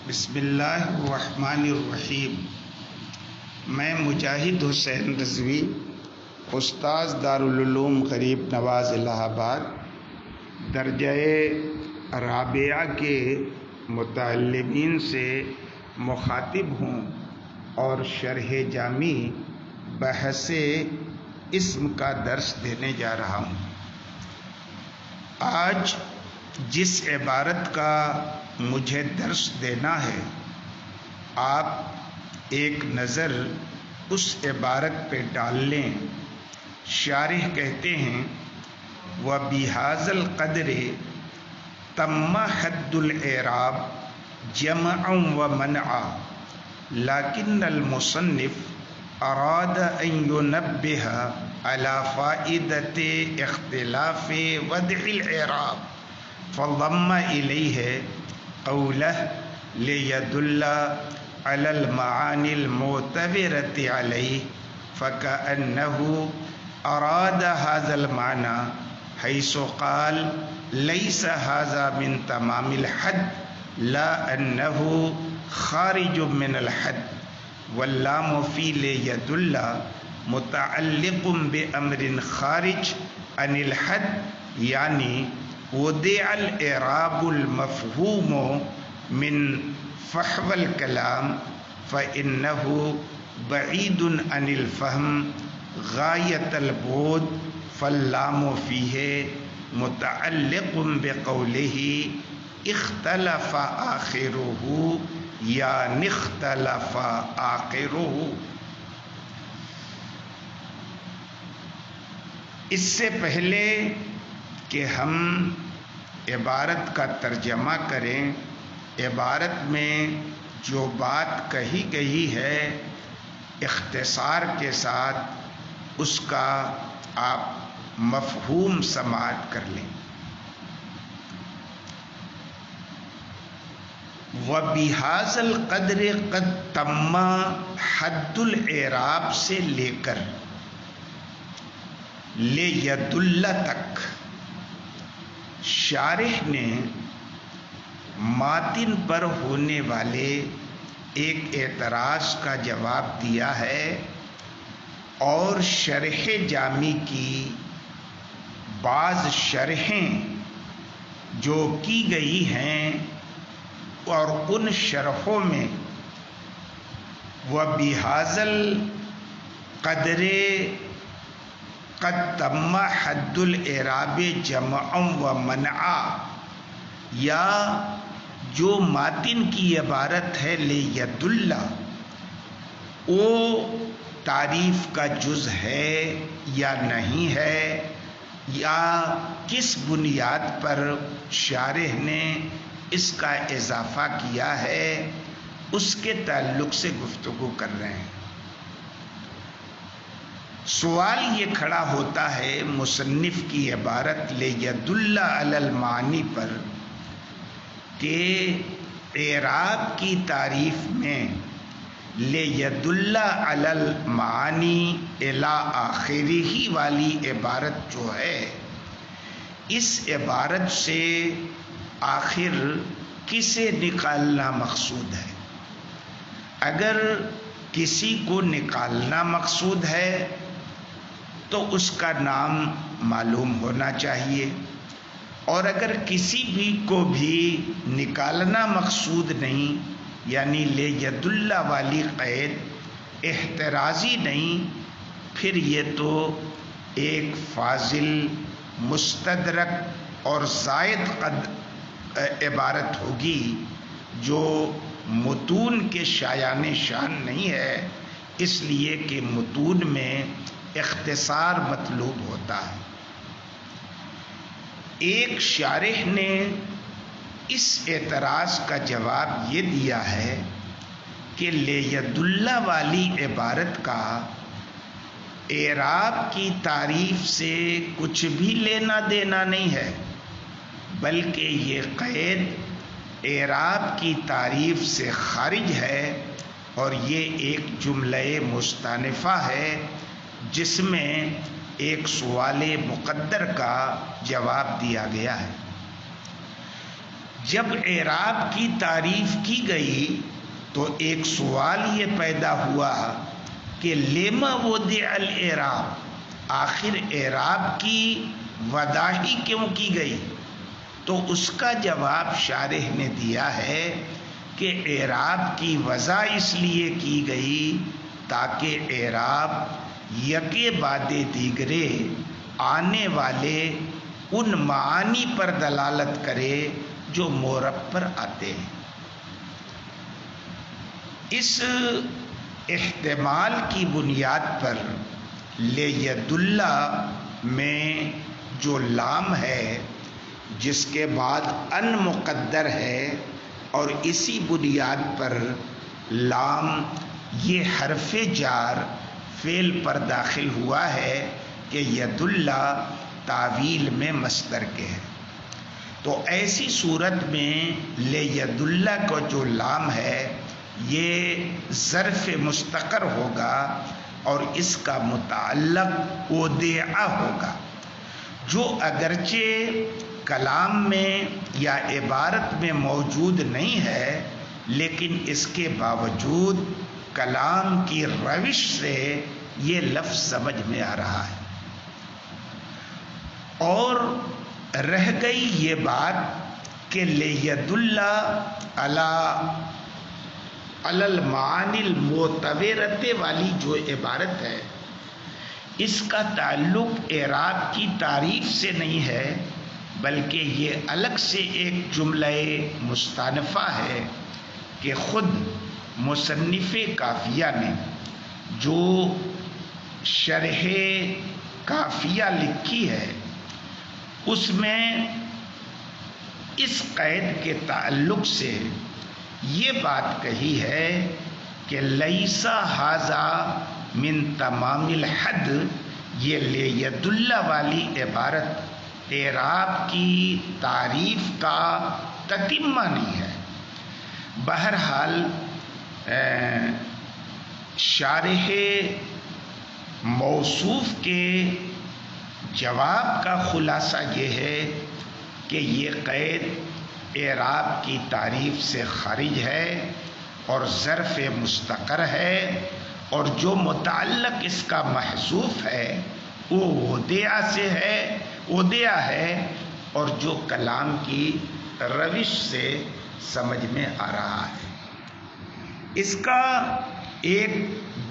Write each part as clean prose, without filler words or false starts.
بسم اللہ الرحمن الرحیم۔ میں مجاہد حسین رضوی، استاذ دارالعلوم غریب نواز الہ آباد، درجہ رابعہ کے متعلمین سے مخاطب ہوں اور شرح جامی بحث اسم کا درس دینے جا رہا ہوں۔ آج جس عبارت کا مجھے درس دینا ہے، آپ ایک نظر اس عبارت پہ ڈال لیں۔ شارح کہتے ہیں وَبِهَذَا الْقَدْرِ تَمَّ حَدُّ الْإِعْرَابِ جَمْعًا وَمَنْعًا لَكِنَّ الْمُصَنِّفَ أَرَادَ أَنْ يُنَبِّهَ عَلَى فَائِدَةِ اخْتِلَافِ وَضْعِ الْإِعْرَابِ فَضَمَّ إِلَيْهِ قَوْلَهُ لِيَدُلَّ عَلَى الْمَعَانِي الْمُعْتَبَرَةِ عَلَيْهِ فَكَأَنَّهُ أَرَادَ هَذَا الْمَعْنَى حَيْثُ قَالَ لَيْسَ هَذَا مِنْ تَمَامِ الْحَدِّ لَا أَنَّهُ خَارِجٌ مِنَ الْحَدِّ وَاللَّامُ فِي لِيَدُلَّ مُتَعَلِّقٌ بِأَمْرٍ خَارِجٍ عَنِ الْحَدِّ یعنی وُضِعَ الْإِعْرَابُ الْمَفْهُومُ مِنْ فَحْوَى الْكَلَامِ فَإِنَّهُ بَعِيدٌ عَنِ الْفَهْمِ غَايَةَ الْبُعْدِ فَاللَّامُ فِيهِ مُتَعَلِّقٌ بِقَوْلِهِ اخْتَلَفَ آخِرُهُ یعنی اخْتَلَفَ آخِرُهُ۔ اس سے پہلے کہ ہم عبارت کا ترجمہ کریں، عبارت میں جو بات کہی گئی ہے اختصار کے ساتھ اس کا آپ مفہوم سماعت کر لیں۔ وَبِهَذَا الْقَدْرِ قَدْ تَمَّ حَدُّ الْإِعْرَابِ سے لے کر لِيَدُلَّ تک شارح نے ماتن پر ہونے والے ایک اعتراض کا جواب دیا ہے اور شرح جامی کی بعض شرحیں جو کی گئی ہیں اور ان شرحوں میں وَبِهَذَا الْقَدْرِ قَدْ تَمَّ حَدُّ الْإِعْرَابِ جَمْعًا وَمَنْعًا یا جو ماتن کی عبارت ہے لِيَدُلَّ وہ تعریف کا جز ہے یا نہیں ہے، یا کس بنیاد پر شارح نے اس کا اضافہ کیا ہے، اس کے تعلق سے گفتگو کر رہے ہیں۔ سوال یہ کھڑا ہوتا ہے مصنف کی عبارت لِيَدُلَّ عَلَى الْمَعَانِی پر کہ اعراب کی تعریف میں لِيَدُلَّ عَلَى الْمَعَانِی إِلَى آخِرِهِ والی عبارت جو ہے، اس عبارت سے آخر کسے نکالنا مقصود ہے؟ اگر کسی کو نکالنا مقصود ہے تو اس کا نام معلوم ہونا چاہیے، اور اگر کسی بھی کو بھی نکالنا مقصود نہیں، یعنی لِيَدُلَّ والی قید احترازی نہیں، پھر یہ تو ایک فاضل مستدرک اور زائد عبارت ہوگی جو متون کے شایان شان نہیں ہے، اس لیے کہ متون میں اختصار مطلوب ہوتا ہے۔ ایک شارح نے اس اعتراض کا جواب یہ دیا ہے کہ لِيَدُلَّ والی عبارت کا اعراب کی تعریف سے کچھ بھی لینا دینا نہیں ہے، بلکہ یہ قید اعراب کی تعریف سے خارج ہے، اور یہ ایک جملہ مستأنفہ ہے جس میں ایک سوال مقدر کا جواب دیا گیا ہے۔ جب اعراب کی تعریف کی گئی تو ایک سوال یہ پیدا ہوا کہ لما وضع الاعراب، آخر اعراب کی وضاحی کیوں کی گئی؟ تو اس کا جواب شارح نے دیا ہے کہ اعراب کی وضع اس لیے کی گئی تاکہ اعراب یکے بعد دیگرے آنے والے ان معانی پر دلالت کرے جو مورب پر آتے ہیں۔ اس احتمال کی بنیاد پر لیدل میں جو لام ہے جس کے بعد ان مقدر ہے، اور اسی بنیاد پر لام یہ حرف جار فعل پر داخل ہوا ہے کہ یدل تعویل میں مصدر کے ہے، تو ایسی صورت میں لیدل کو جو لام ہے یہ ظرف مستقر ہوگا اور اس کا متعلق ودع ہوگا، جو اگرچہ کلام میں یا عبارت میں موجود نہیں ہے لیکن اس کے باوجود کلام کی روش سے یہ لفظ سمجھ میں آ رہا ہے۔ اور رہ گئی یہ بات کہ لیدل علی المعانی المعتبرۃ والی جو عبارت ہے اس کا تعلق اعراب کی تعریف سے نہیں ہے، بلکہ یہ الگ سے ایک جملہ مستانفہ ہے کہ خود مصنف کافیہ نے جو شرح کافیہ لکھی ہے اس میں اس قید کے تعلق سے یہ بات کہی ہے کہ لیسا ھذا من تمام الحد، یہ لیدل والی عبارت اعراب کی تعریف کا تتمہ نہیں ہے۔ بہرحال شارح موصوف کے جواب کا خلاصہ یہ ہے کہ یہ قید اعراب کی تعریف سے خارج ہے اور ظرف مستقر ہے، اور جو متعلق اس کا محذوف ہے وہ ودع سے ہے، ودع ہے، اور جو کلام کی روش سے سمجھ میں آ رہا ہے۔ اس کا ایک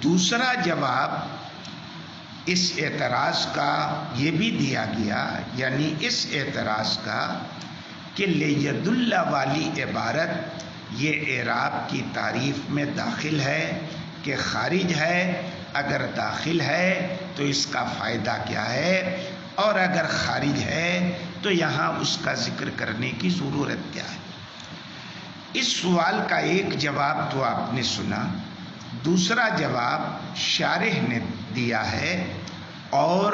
دوسرا جواب اس اعتراض کا یہ بھی دیا گیا، یعنی اس اعتراض کا کہ لیدل والی عبارت یہ اعراب کی تعریف میں داخل ہے کہ خارج ہے؟ اگر داخل ہے تو اس کا فائدہ کیا ہے، اور اگر خارج ہے تو یہاں اس کا ذکر کرنے کی ضرورت کیا ہے؟ اس سوال کا ایک جواب تو آپ نے سنا، دوسرا جواب شارح نے دیا ہے، اور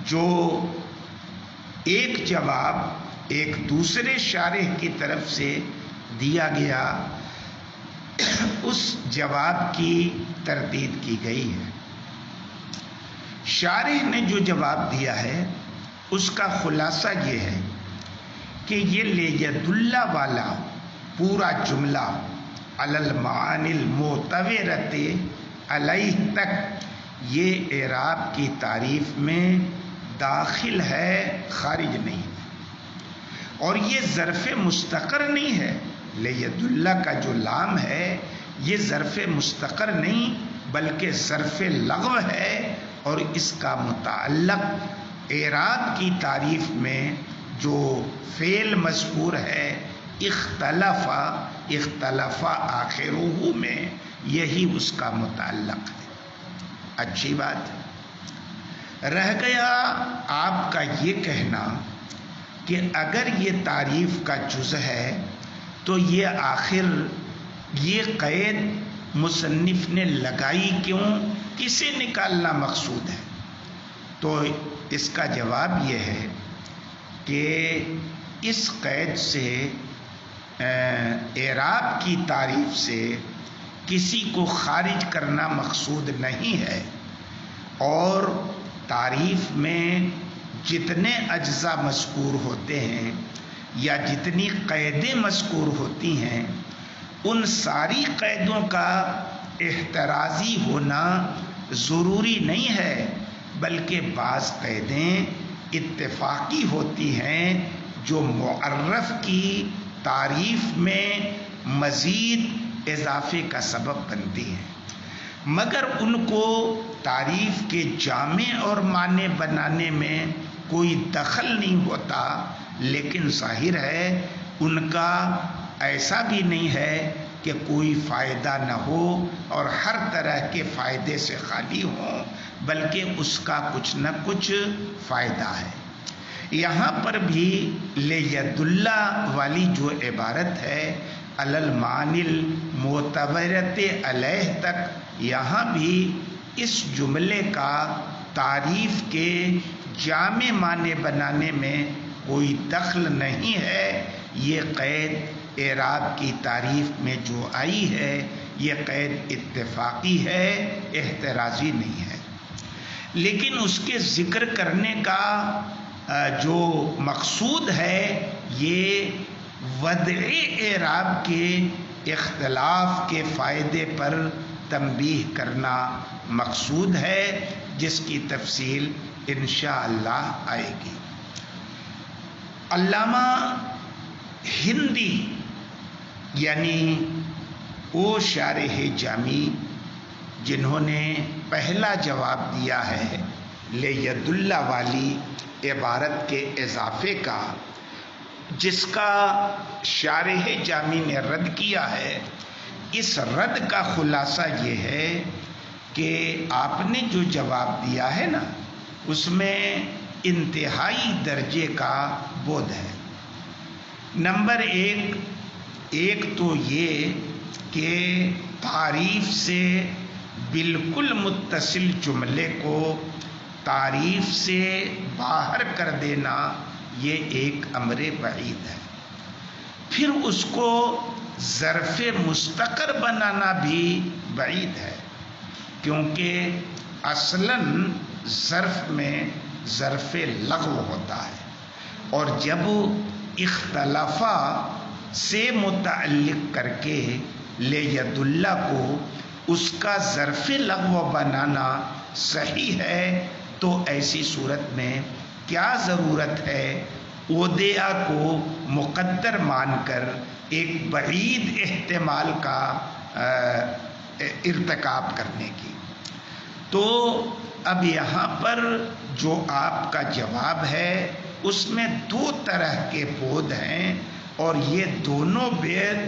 جو ایک جواب ایک دوسرے شارح کی طرف سے دیا گیا اس جواب کی تردید کی گئی ہے۔ شارح نے جو جواب دیا ہے اس کا خلاصہ یہ ہے کہ یہ لیدل والا پورا جملہ علی المعانی المعتبرۃ علیہ تک یہ اعراب کی تعریف میں داخل ہے، خارج نہیں ہے، اور یہ ظرف مستقر نہیں ہے۔ لیدل کا جو لام ہے یہ ظرف مستقر نہیں بلکہ ظرف لغو ہے، اور اس کا متعلق اعراب کی تعریف میں جو فعل مذکور ہے اختلف آخرہ میں، یہی اس کا متعلق ہے۔ اچھی بات رہ گیا آپ کا یہ کہنا کہ اگر یہ تعریف کا جز ہے تو یہ آخر یہ قید مصنف نے لگائی کیوں، کسے نکالنا مقصود ہے؟ تو اس کا جواب یہ ہے کہ اس قید سے اعراب کی تعریف سے کسی کو خارج کرنا مقصود نہیں ہے، اور تعریف میں جتنے اجزاء مذکور ہوتے ہیں یا جتنی قیدیں مذکور ہوتی ہیں ان ساری قیدوں کا احترازی ہونا ضروری نہیں ہے، بلکہ بعض قیدیں اتفاقی ہوتی ہیں جو معرف کی تعریف میں مزید اضافے کا سبب بنتی ہیں، مگر ان کو تعریف کے جامع اور معنی بنانے میں کوئی دخل نہیں ہوتا، لیکن ظاہر ہے ان کا ایسا بھی نہیں ہے کہ کوئی فائدہ نہ ہو اور ہر طرح کے فائدے سے خالی ہوں، بلکہ اس کا کچھ نہ کچھ فائدہ ہے۔ یہاں پر بھی لید اللہ والی جو عبارت ہے علی المعانی المعتبرۃ علیہ تک، یہاں بھی اس جملے کا تعریف کے جامع معنی بنانے میں کوئی دخل نہیں ہے۔ یہ قید اعراب کی تعریف میں جو آئی ہے یہ قید اتفاقی ہے، احترازی نہیں ہے، لیکن اس کے ذکر کرنے کا جو مقصود ہے یہ وضع اعراب کے اختلاف کے فائدے پر تنبیہ کرنا مقصود ہے، جس کی تفصیل انشاءاللہ آئے گی۔ علامہ ہندی یعنی وہ شارح جامی جنہوں نے پہلا جواب دیا ہے لید اللہ والی عبارت کے اضافے کا، جس کا شارح جامی نے رد کیا ہے، اس رد کا خلاصہ یہ ہے کہ آپ نے جو جواب دیا ہے نا اس میں انتہائی درجے کا بودھ ہے۔ نمبر ایک تو یہ کہ تعریف سے بالکل متصل جملے کو تعریف سے باہر کر دینا یہ ایک امر بعید ہے، پھر اس کو ظرف مستقر بنانا بھی بعید ہے، کیونکہ اصلاً ظرف میں ظرف لغو ہوتا ہے، اور جب اختلافا سے متعلق کر کے لید اللہ کو اس کا ظرف لغو بنانا صحیح ہے، تو ایسی صورت میں کیا ضرورت ہے اودیہ کو مقدر مان کر ایک بعید احتمال کا ارتکاب کرنے کی۔ تو اب یہاں پر جو آپ کا جواب ہے اس میں دو طرح کے بودھ ہیں، اور یہ دونوں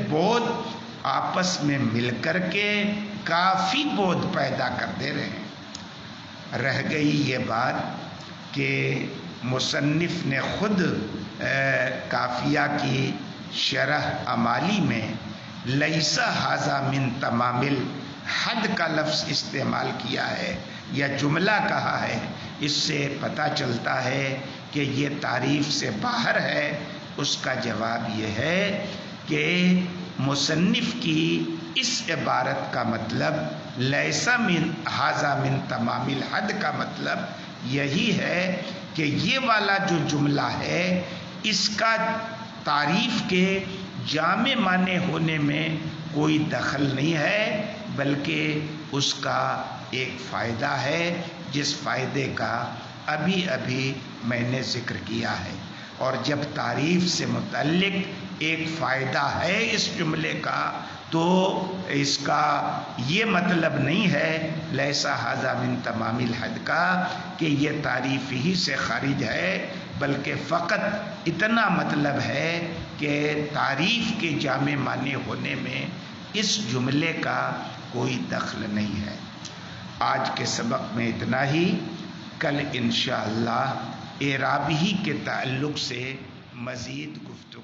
بودھ آپس میں مل کر کے کافی بودھ پیدا کر دے رہے ہیں۔ رہ گئی یہ بات کہ مصنف نے خود کافیہ کی شرح عمالی میں لیس ھذا من تمام الحد کا لفظ استعمال کیا ہے یا جملہ کہا ہے، اس سے پتہ چلتا ہے کہ یہ تعریف سے باہر ہے۔ اس کا جواب یہ ہے کہ مصنف کی اس عبارت کا مطلب لیس من ھذا من تمام الحد کا مطلب یہی ہے کہ یہ والا جو جملہ ہے اس کا تعریف کے جامع معنی ہونے میں کوئی دخل نہیں ہے، بلکہ اس کا ایک فائدہ ہے، جس فائدے کا ابھی میں نے ذکر کیا ہے۔ اور جب تعریف سے متعلق ایک فائدہ ہے اس جملے کا، تو اس کا یہ مطلب نہیں ہے لیس ھذا من تمام الحد کا کہ یہ تعریف ہی سے خارج ہے، بلکہ فقط اتنا مطلب ہے کہ تعریف کے جامع معنی ہونے میں اس جملے کا کوئی دخل نہیں ہے۔ آج کے سبق میں اتنا ہی، کل انشاءاللہ اعراب ہی کے تعلق سے مزید گفتگو